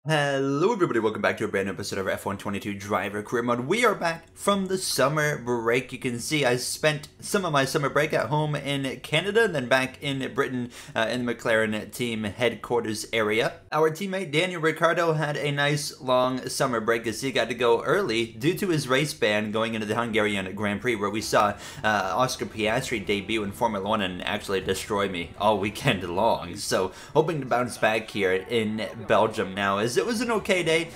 Hello everybody, welcome back to a brand new episode of F122 Driver Career Mode. We are back from the summer break. You can see I spent some of my summer break at home in Canada and then back in Britain in the McLaren team headquarters area. Our teammate Daniel Ricciardo had a nice long summer break as he got to go early due to his race ban going into the Hungarian Grand Prix, where we saw Oscar Piastri debut in Formula 1 and actually destroy me all weekend long. So hoping to bounce back here in Belgium now, as it was an okay day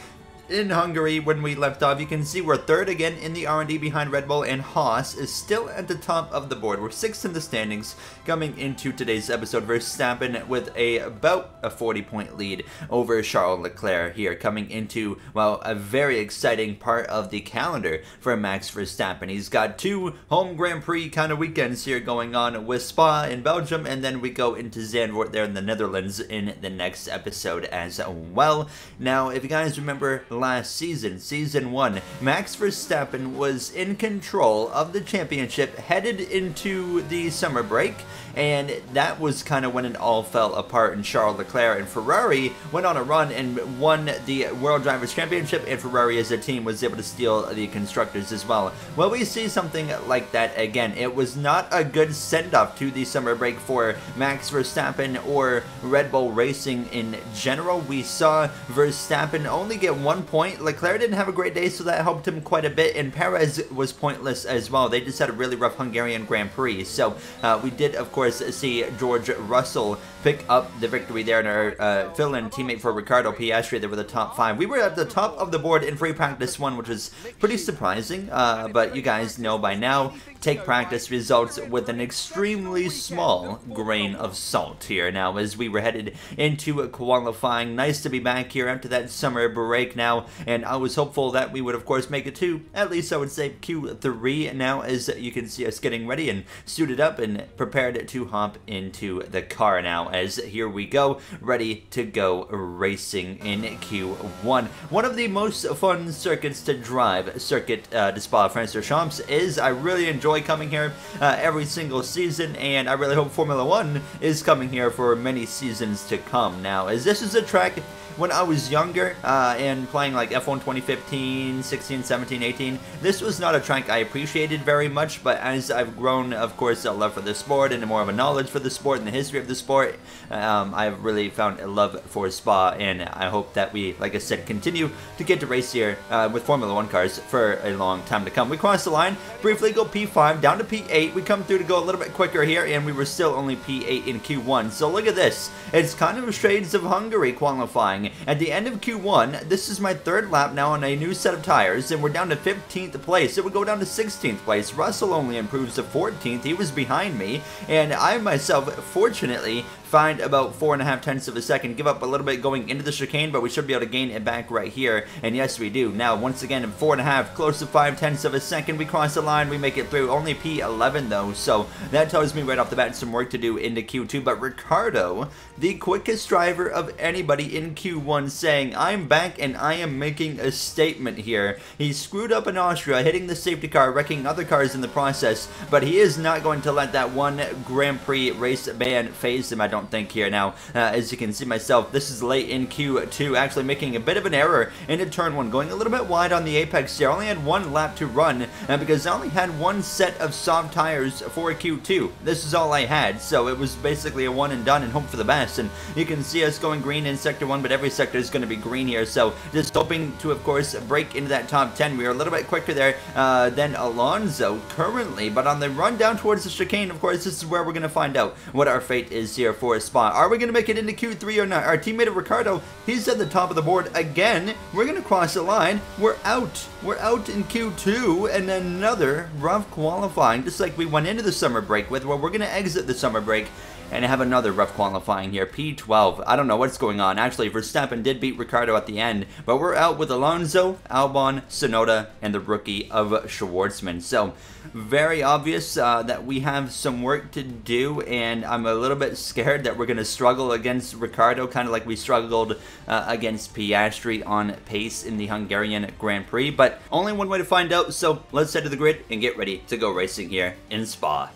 in Hungary when we left off. You can see we're third again in the R&D behind Red Bull, and Haas is still at the top of the board. We're sixth in the standings coming into today's episode. Verstappen with about a 40-point lead over Charles Leclerc here, coming into, well, a very exciting part of the calendar for Max Verstappen. He's got two home Grand Prix kind of weekends here going on with Spa in Belgium, and then we go into Zandvoort there in the Netherlands in the next episode as well. Now, if you guys remember last season, Season 1, Max Verstappen was in control of the championship headed into the summer break, and that was kind of when it all fell apart, and Charles Leclerc and Ferrari went on a run and won the World Drivers' Championship, and Ferrari as a team was able to steal the Constructors as well. Well, we see something like that again. It was not a good send-off to the summer break for Max Verstappen or Red Bull Racing in general. We saw Verstappen only get 1 point. Leclerc didn't have a great day, so that helped him quite a bit, and Perez was pointless as well. They just had a really rough Hungarian Grand Prix. So we did, of course, see George Russell pick up the victory there, and our fill-in teammate for Ricciardo, Piastri, they were the top 5. We were at the top of the board in free practice 1, which was pretty surprising, but you guys know by now, take practice results with an extremely small grain of salt here now as we were headed into qualifying. Nice to be back here after that summer break now, and I was hopeful that we would of course make it to at least, I would say, Q3 now, as you can see us getting ready and suited up and prepared to hop into the car now, as here we go, ready to go racing in Q1. One of the most fun circuits to drive, Circuit de Spa-Francorchamps, is I really enjoy coming here every single season, and I really hope Formula 1 is coming here for many seasons to come now, as this is a track when I was younger and playing like F1 2015, 16, 17, 18, this was not a track I appreciated very much, but as I've grown, of course, a love for the sport and more of a knowledge for the sport and the history of the sport, I've really found a love for Spa, and I hope that we, like I said, continue to get to race here with Formula 1 cars for a long time to come. We crossed the line, briefly go P5, down to P8, we come through to go a little bit quicker here, and we were still only P8 in Q1, so look at this. It's kind of shades of Hungary qualifying. At the end of Q1, this is my third lap now on a new set of tires, and we're down to 15th place. It would go down to 16th place. Russell only improves to 14th. He was behind me, and I myself, fortunately, find about 4.5 tenths of a second, give up a little bit going into the chicane, but we should be able to gain it back right here, and yes we do. Now once again in 4.5, close to 5 tenths of a second, we cross the line, we make it through, only P11 though, so that tells me right off the bat some work to do into Q2, but Ricciardo, the quickest driver of anybody in Q1, saying, I'm back and I am making a statement here. He screwed up in Austria, hitting the safety car, wrecking other cars in the process, but he is not going to let that one Grand Prix race ban phase him, I don't think here now. As you can see myself, this is late in Q2, actually making a bit of an error into turn 1, going a little bit wide on the apex here. I only had 1 lap to run because I only had 1 set of soft tires for Q2. This is all I had, so it was basically a one and done and hope for the best. And you can see us going green in sector 1, but every sector is going to be green here, so just hoping to, of course, break into that top 10. We are a little bit quicker there than Alonso currently, but on the run down towards the chicane, of course, this is where we're going to find out what our fate is here for a Spa. Are we going to make it into Q3 or not? Our teammate Ricciardo, he's at the top of the board again. We're going to cross the line. We're out. We're out in Q2, and another rough qualifying, just like we went into the summer break with, where we're going to exit the summer break and have another rough qualifying here. P12. I don't know what's going on. Actually, Verstappen did beat Ricciardo at the end, but we're out with Alonso, Albon, Tsunoda, and the rookie of Schwartzman. So, very obvious that we have some work to do, and I'm a little bit scared that we're going to struggle against Ricciardo, kind of like we struggled against Piastri on pace in the Hungarian Grand Prix, but only one way to find out, so let's head to the grid and get ready to go racing here in Spa.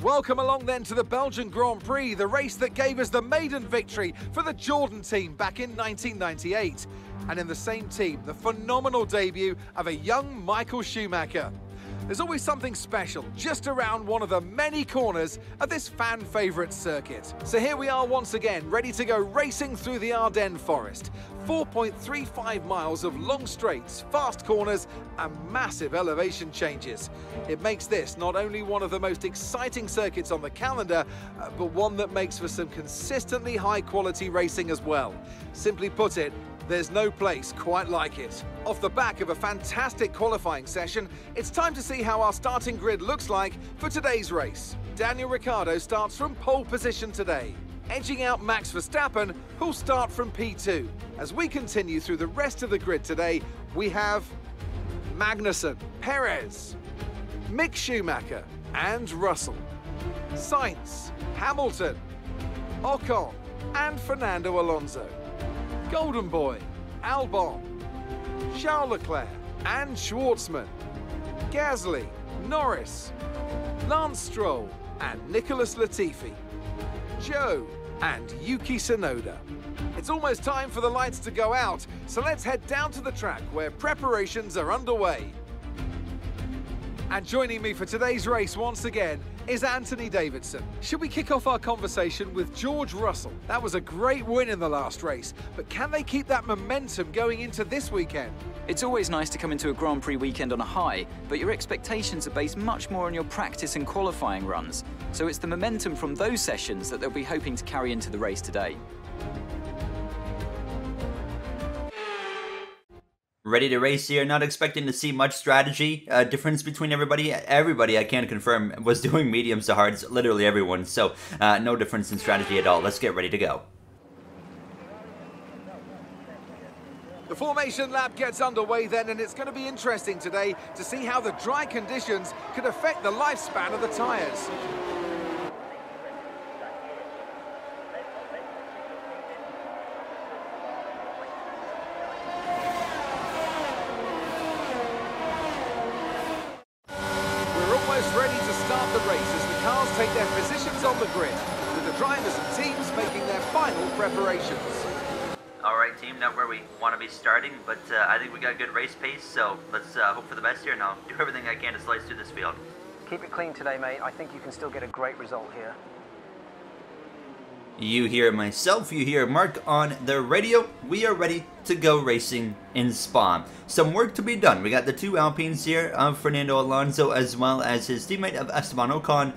Welcome along then to the Belgian Grand Prix, the race that gave us the maiden victory for the Jordan team back in 1998. And in the same team, the phenomenal debut of a young Michael Schumacher. There's always something special just around one of the many corners of this fan favourite circuit. So here we are once again, ready to go racing through the Ardennes forest. 4.35 miles of long straights, fast corners and massive elevation changes. It makes this not only one of the most exciting circuits on the calendar, but one that makes for some consistently high quality racing as well. Simply put it, there's no place quite like it. Off the back of a fantastic qualifying session, it's time to see how our starting grid looks like for today's race. Daniel Ricciardo starts from pole position today, edging out Max Verstappen, who'll start from P2. As we continue through the rest of the grid today, we have Magnussen, Perez, Mick Schumacher and Russell, Sainz, Hamilton, Ocon and Fernando Alonso, Golden Boy, Albon, Charles Leclerc and Schwartzman, Gasly, Norris, Lance Stroll and Nicholas Latifi, Joe and Yuki Tsunoda. It's almost time for the lights to go out, so let's head down to the track where preparations are underway. And joining me for today's race once again is Anthony Davidson. Should we kick off our conversation with George Russell? That was a great win in the last race, but can they keep that momentum going into this weekend? It's always nice to come into a Grand Prix weekend on a high, but your expectations are based much more on your practice and qualifying runs. So it's the momentum from those sessions that they'll be hoping to carry into the race today. Ready to race here, not expecting to see much strategy difference between everybody. Everybody, I can confirm, was doing mediums to hards, literally everyone, so no difference in strategy at all. Let's get ready to go. The formation lap gets underway then, and it's going to be interesting today to see how the dry conditions could affect the lifespan of the tyres. Take their positions on the grid, with the drivers and teams making their final preparations. Alright team, not where we want to be starting, but I think we got a good race pace, so let's hope for the best here, and I'll do everything I can to slice through this field. Keep it clean today, mate. I think you can still get a great result here. You hear myself, you hear Mark on the radio. We are ready to go racing in Spa. Some work to be done. We got the two Alpines here of Fernando Alonso as well as his teammate of Esteban Ocon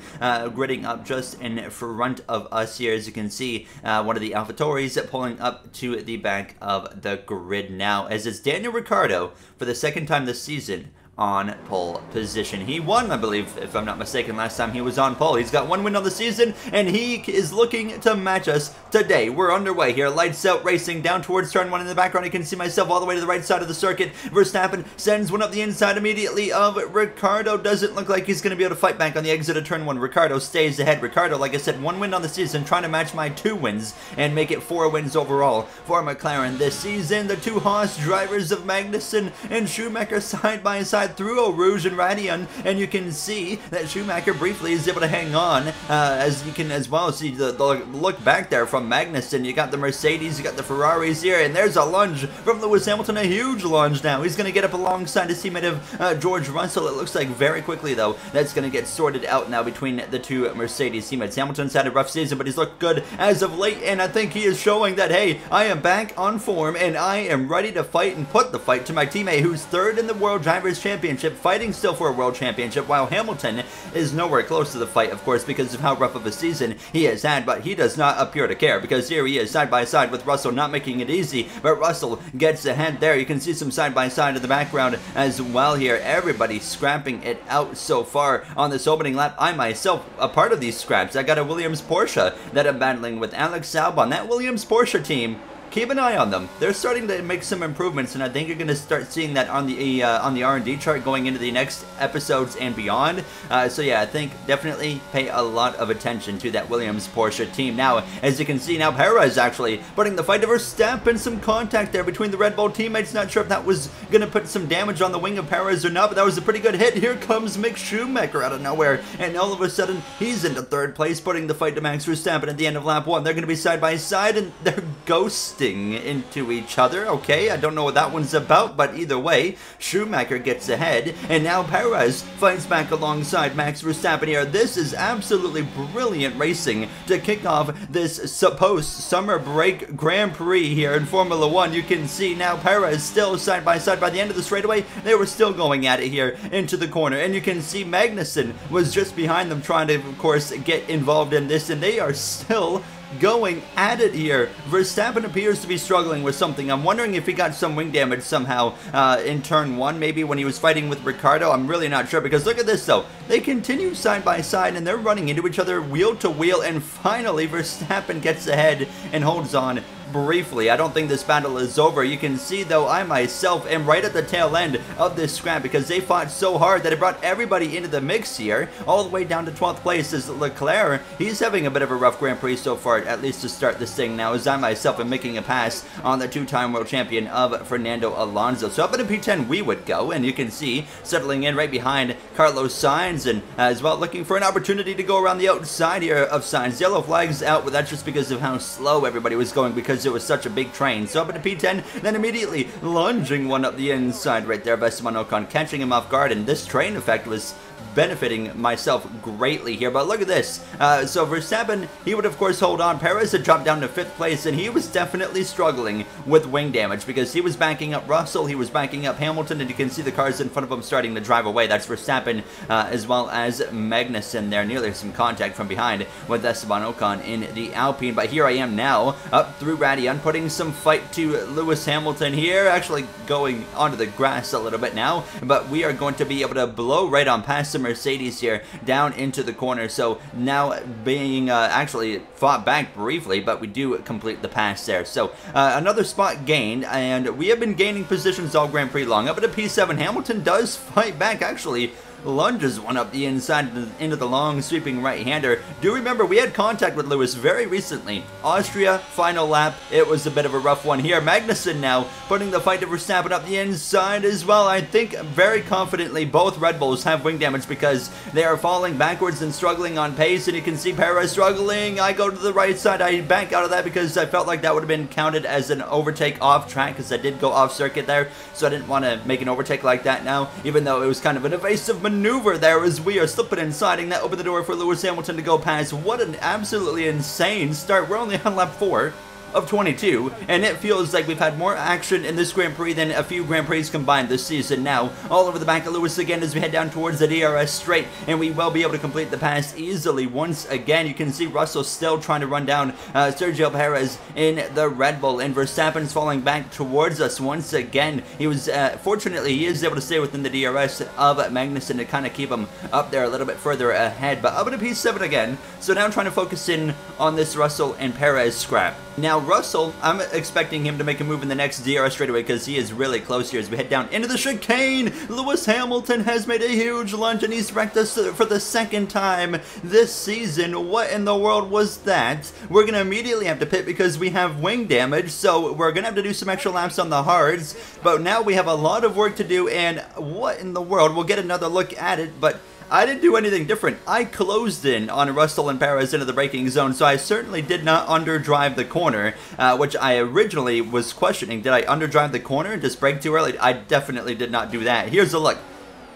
gridding up just in front of us here. As you can see, one of the AlphaTauris pulling up to the back of the grid now, as it's Daniel Ricciardo for the second time this season on pole position. He won, I believe, if I'm not mistaken, last time he was on pole. He's got one win on the season, and he is looking to match us today. We're underway here. Lights out racing down towards turn one in the background. I can see myself all the way to the right side of the circuit. Verstappen sends one up the inside immediately of Ricciardo. Doesn't look like he's going to be able to fight back on the exit of turn one. Ricciardo stays ahead. Ricciardo, like I said, one win on the season, trying to match my 2 wins and make it 4 wins overall for McLaren this season. The two Haas drivers of Magnussen and Schumacher side by side through Eau Rouge and Radion, and you can see that Schumacher briefly is able to hang on, as you can as well see the look back there from Magnussen. You got the Mercedes, you got the Ferraris here, and there's a lunge from Lewis Hamilton, a huge lunge now. He's going to get up alongside his teammate of George Russell. It looks like very quickly, though, that's going to get sorted out now between the two Mercedes teammates. Hamilton's had a rough season, but he's looked good as of late, and I think he is showing that, hey, I am back on form, and I am ready to fight and put the fight to my teammate, who's 3rd in the World Drivers' Championship, fighting still for a World Championship, while Hamilton is nowhere close to the fight, of course, because of how rough of a season he has had, but he does not appear to care, because here he is side by side with Russell, not making it easy, but Russell gets ahead there. You can see some side by side in the background as well here. Everybody scrapping it out so far on this opening lap. I myself a part of these scraps. I got a Williams Porsche that I'm battling with Alex Albon. That Williams Porsche team keep an eye on them. They're starting to make some improvements, and I think you're going to start seeing that on the R&D chart going into the next episodes and beyond. So yeah, I think definitely pay a lot of attention to that Williams-Porsche team. Now, as you can see, now Perez actually putting the fight to Verstappen, some contact there between the Red Bull teammates. Not sure if that was going to put some damage on the wing of Perez or not, but that was a pretty good hit. Here comes Mick Schumacher out of nowhere, and all of a sudden, he's into third place, putting the fight to Max Verstappen at the end of lap 1. They're going to be side by side, and they're ghosting into each other. Okay, I don't know what that one's about, but either way, Schumacher gets ahead, and now Perez fights back alongside Max Verstappen here. This is absolutely brilliant racing to kick off this post-summer break Grand Prix here in Formula 1. You can see now Perez still side by side. By the end of the straightaway, they were still going at it here into the corner, and you can see Magnussen was just behind them trying to, of course, get involved in this, and they are still going at it here. Verstappen appears to be struggling with something. I'm wondering if he got some wing damage somehow in turn 1, maybe when he was fighting with Ricciardo. I'm really not sure, because look at this though. They continue side by side, and they're running into each other wheel to wheel, and finally Verstappen gets ahead and holds on briefly. I don't think this battle is over. You can see though, I myself am right at the tail end of this scrap, because they fought so hard that it brought everybody into the mix here, all the way down to 12th place as Leclerc. He's having a bit of a rough Grand Prix so far, at least to start this thing now, as I myself am making a pass on the two-time world champion of Fernando Alonso. So up into P10 we would go, and you can see settling in right behind Carlos Sainz, and as well looking for an opportunity to go around the outside here of Sainz. Yellow flags out, but that's just because of how slow everybody was going, because it was such a big train. So up into P10, then immediately lunging one up the inside right there of Esteban Ocon, catching him off guard, and this train effect was benefiting myself greatly here. But look at this. So Verstappen, he would of course hold on. Perez had dropped down to 5th place, and he was definitely struggling with wing damage, because he was backing up Russell, he was backing up Hamilton, and you can see the cars in front of him starting to drive away. That's Verstappen as well as Magnussen there. Nearly some contact from behind with Esteban Ocon in the Alpine. But here I am now up through Radion, putting some fight to Lewis Hamilton here, actually going onto the grass a little bit now, but we are going to be able to blow right on past the Mercedes here down into the corner. So now being actually fought back briefly, but we do complete the pass there. So another spot gained, and we have been gaining positions all Grand Prix long. Up at a P7, Hamilton does fight back, actually lunges one up the inside into the long sweeping right-hander. Do remember, we had contact with Lewis very recently. Austria, final lap, it was a bit of a rough one here. Magnussen now putting the fight to Verstappen up the inside as well. I think very confidently both Red Bulls have wing damage, because they are falling backwards and struggling on pace, and you can see Perez struggling. I go to the right side, I back out of that because I felt like that would have been counted as an overtake off track, because I did go off circuit there, so I didn't want to make an overtake like that now, even though it was kind of an evasive maneuver there as we are slipping and sliding. That opened the door for Lewis Hamilton to go past. What an absolutely insane start. We're only on lap 4 of 22, and it feels like we've had more action in this Grand Prix than a few Grand Prix combined this season. Now, all over the back of Lewis again as we head down towards the DRS straight, and we will be able to complete the pass easily once again. You can see Russell still trying to run down Sergio Perez in the Red Bull, and Verstappen's falling back towards us once again. He was, fortunately, he is able to stay within the DRS of Magnussen to kind of keep him up there a little bit further ahead, but up at a P7 again. So now I'm trying to focus in on this Russell and Perez scrap. Now, Russell, I'm expecting him to make a move in the next DRS straightaway, because he is really close here as we head down into the chicane. Lewis Hamilton has made a huge lunge, and he's wrecked us for the 2nd time this season. What in the world was that? We're going to immediately have to pit because we have wing damage, so we're going to have to do some extra laps on the hards. But now we have a lot of work to do, and what in the world? We'll get another look at it, but I didn't do anything different. I closed in on Russell and Perez into the braking zone, so I certainly did not underdrive the corner, which I originally was questioning. Did I underdrive the corner and just brake too early? I definitely did not do that. Here's a look.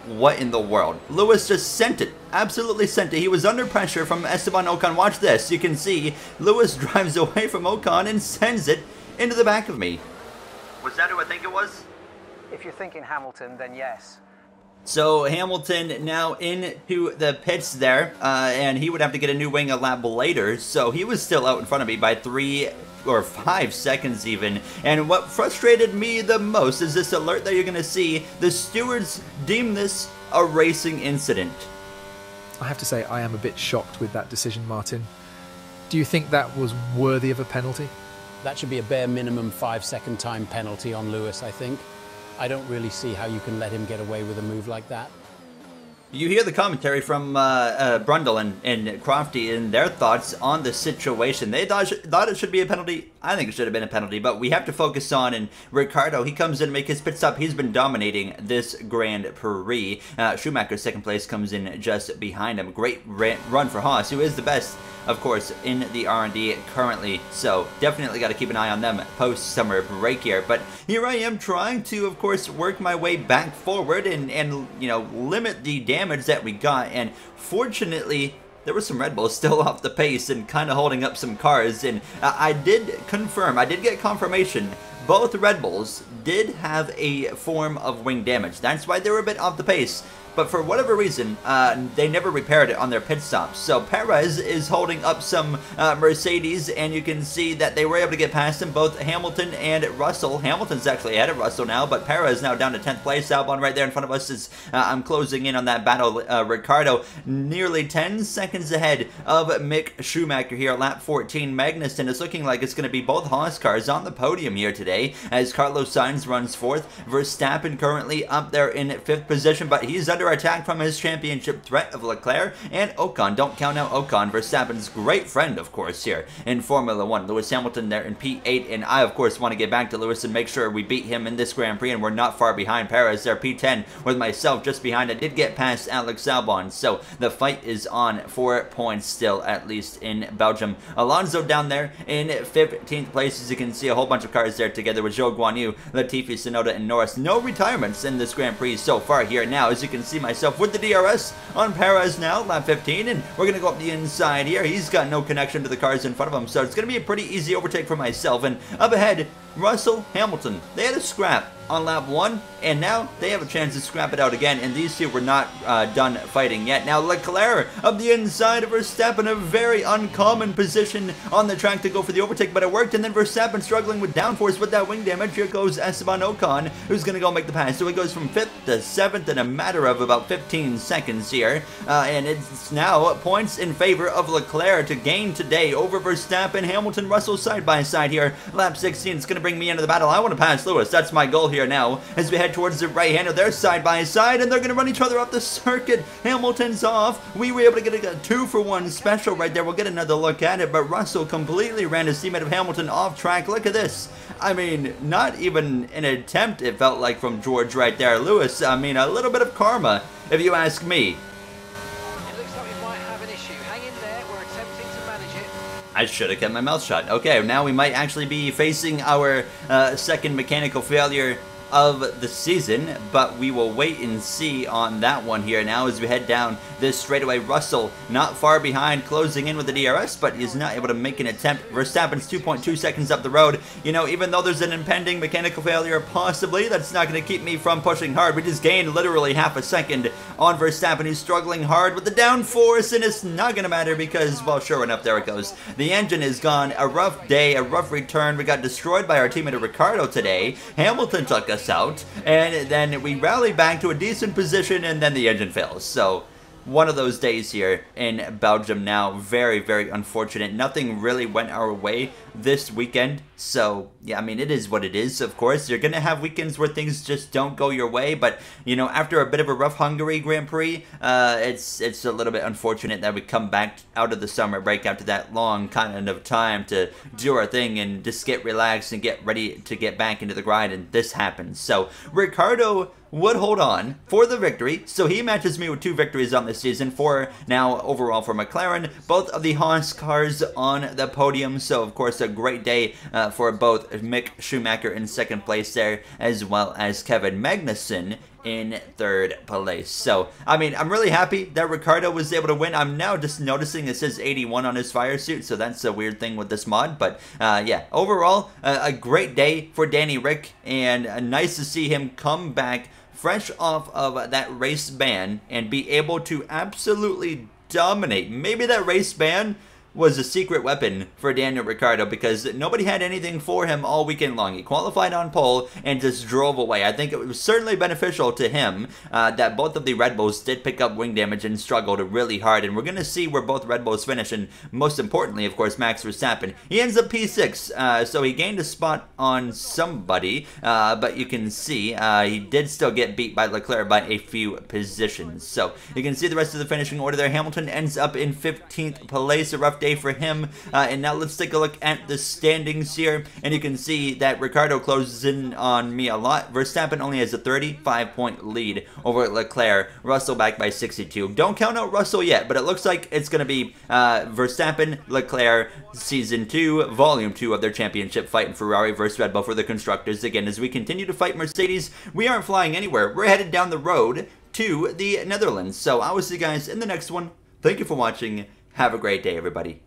What in the world? Lewis just sent it. Absolutely sent it. He was under pressure from Esteban Ocon. Watch this. You can see Lewis drives away from Ocon and sends it into the back of me. Was that who I think it was? If you're thinking Hamilton, then yes. So Hamilton now into the pits there, and he would have to get a new wing a lap later, so he was still out in front of me by 3 or 5 seconds even. And what frustrated me the most is this alert that you're going to see. The stewards deem this a racing incident. I have to say, I am a bit shocked with that decision, Martin. Do you think that was worthy of a penalty? That should be a bare minimum 5-second time penalty on Lewis, I think. I don't really see how you can let him get away with a move like that. You hear the commentary from Brundle and Crofty and their thoughts on the situation. They thought it should be a penalty. I think it should have been a penalty, but we have to focus on and Ricciardo. He comes in to make his pit stop. He's been dominating this Grand Prix. Schumacher, second place, comes in just behind him. Great run for Haas, who is the best, of course, in the R&D currently. So definitely got to keep an eye on them post-summer break here. But here I am trying to, of course, work my way back forward and you know, limit the damage that we got. And fortunately, there were some Red Bulls still off the pace and kind of holding up some cars. And I did get confirmation. Both Red Bulls did have a form of wing damage. That's why they were a bit off the pace. But for whatever reason, they never repaired it on their pit stops. So Perez is holding up some Mercedes, and you can see that they were able to get past him, both Hamilton and Russell. Hamilton's actually ahead of Russell now, but Perez now down to 10th place. Albon right there in front of us as I'm closing in on that battle. Ricciardo nearly 10 seconds ahead of Mick Schumacher here, lap 14. Magnussen is looking like it's going to be both Haas cars on the podium here today as Carlos Sainz runs 4th. Verstappen currently up there in 5th position, but he's under attack from his championship threat of Leclerc and Ocon. Don't count out Ocon, Verstappen's great friend, of course, here in Formula 1. Lewis Hamilton there in P8, and I, of course, want to get back to Lewis and make sure we beat him in this Grand Prix, and we're not far behind Perez there, P10, with myself just behind. I did get past Alex Albon, so the fight is on. 4 points still, at least, in Belgium. Alonso down there in 15th place. As you can see, a whole bunch of cars there together with Zhou Guanyu, Latifi, Tsunoda, and Norris. No retirements in this Grand Prix so far here. Now, as you can see myself with the DRS on Perez now, lap 15, and we're going to go up the inside here. He's got no connection to the cars in front of him, so it's going to be a pretty easy overtake for myself. And up ahead, Russell, Hamilton. They had a scrap on lap 1, and now they have a chance to scrap it out again, and these two were not done fighting yet. Now Leclerc up the inside of Verstappen, a very uncommon position on the track to go for the overtake, but it worked. And then Verstappen struggling with downforce with that wing damage. Here goes Esteban Ocon, who's going to go make the pass. So he goes from 5th to 7th in a matter of about 15 seconds here, and it's now points in favor of Leclerc to gain today over Verstappen. Hamilton, Russell side by side here. Lap 16 is going to bring me into the battle. I want to pass Lewis. That's my goal here now as we head towards the right hand of their side by side, and they're going to run each other off the circuit. Hamilton's off. We were able to get a 2-for-1 special right there. We'll get another look at it, but Russell completely ran his teammate of Hamilton off track. Look at this. I mean, not even an attempt, it felt like, from George right there. Lewis, I mean, a little bit of karma, if you ask me. It looks like we might have an issue. Hang in there. We're attempting to manage it. I should have kept my mouth shut. Okay, now we might actually be facing our second mechanical failure of the season, but we will wait and see on that one here now as we head down this straightaway. Russell not far behind, closing in with the DRS, but he's not able to make an attempt. Verstappen's 2.2 seconds up the road. You know, even though there's an impending mechanical failure, possibly, that's not going to keep me from pushing hard. We just gained literally half a second on Verstappen, who's struggling hard with the downforce, and it's not going to matter because, well, sure enough, there it goes. The engine is gone. A rough day, a rough return. We got destroyed by our teammate Ricciardo today. Hamilton took us out, and then we rally back to a decent position, and then the engine fails. So one of those days here in Belgium now. Very, very unfortunate. Nothing really went our way this weekend. So, yeah, I mean, it is what it is, of course. You're going to have weekends where things just don't go your way. But, you know, after a bit of a rough Hungary Grand Prix, it's a little bit unfortunate that we come back out of the summer break after that long kind of time to do our thing and just get relaxed and get ready to get back into the grind. And this happens. So, Ricciardo would hold on for the victory, so he matches me with 2 victories on this season, 4 now overall for McLaren, both of the Haas cars on the podium. So of course a great day for both Mick Schumacher in 2nd place there, as well as Kevin Magnussen in 3rd place. So, I mean, I'm really happy that Ricciardo was able to win. I'm now just noticing it says 81 on his fire suit, so that's a weird thing with this mod. But, yeah, overall, a great day for Danny Rick, and nice to see him come back fresh off of that race ban and be able to absolutely dominate. Maybe that race ban was a secret weapon for Daniel Ricciardo because nobody had anything for him all weekend long. He qualified on pole and just drove away. I think it was certainly beneficial to him that both of the Red Bulls did pick up wing damage and struggled really hard, and we're going to see where both Red Bulls finish, and most importantly, of course, Max Verstappen. He ends up P6, so he gained a spot on somebody, but you can see he did still get beat by Leclerc by a few positions. So you can see the rest of the finishing order there. Hamilton ends up in 15th place, a rough day for him. And now let's take a look at the standings here, and you can see that Ricciardo closes in on me a lot. Verstappen only has a 35-point lead over Leclerc. Russell back by 62. Don't count out Russell yet, but it looks like it's going to be Verstappen, Leclerc, Season 2, Volume 2 of their championship fight in Ferrari versus Red Bull for the constructors. Again, as we continue to fight Mercedes, we aren't flying anywhere. We're headed down the road to the Netherlands. So I will see you guys in the next one. Thank you for watching. Have a great day, everybody.